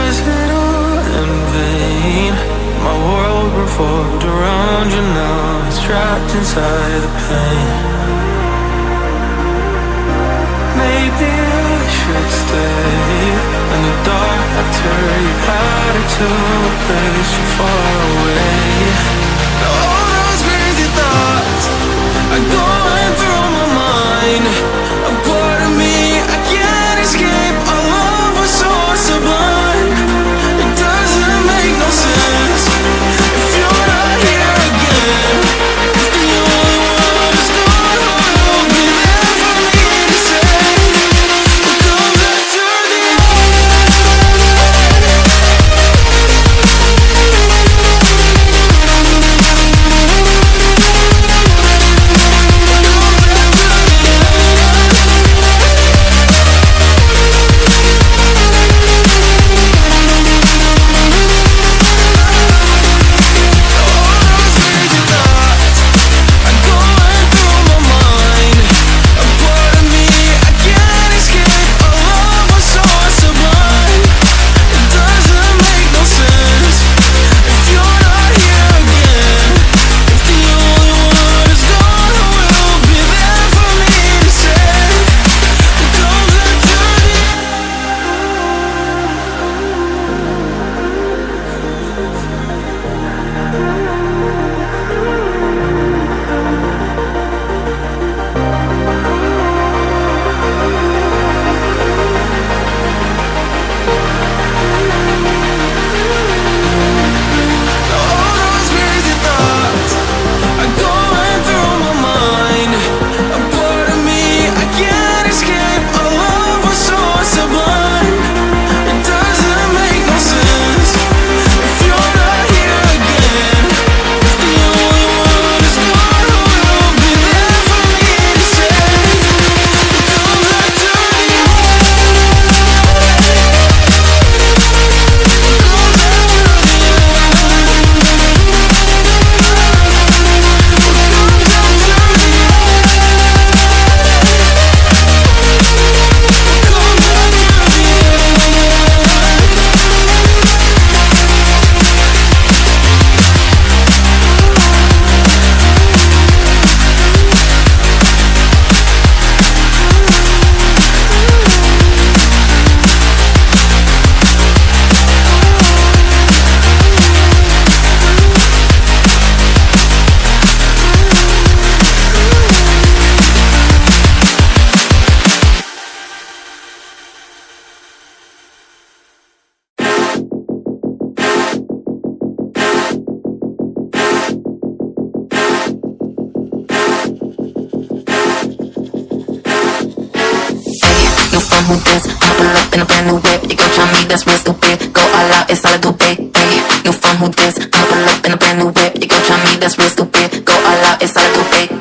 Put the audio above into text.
Was it all in vain? My world revolved around you, now it's trapped inside the pain. Maybe I should stay in the dark after you had it to a place so far away. Now all those crazy thoughts are going through my mind. A part of me I can't escape. Our love was so sublime. It doesn't make no sense if you're not here again. If the only one who's gone will be there for me to say, we'll come back to the Who this? I'ma pull up in a brand new whip. You gon' try me, that's real stupid. Go all out, it's all I do, babe. New phone, who this? I'ma pull up in a brand new whip. You gon' try me, that's real stupid. Go all out, it's all I do, babe.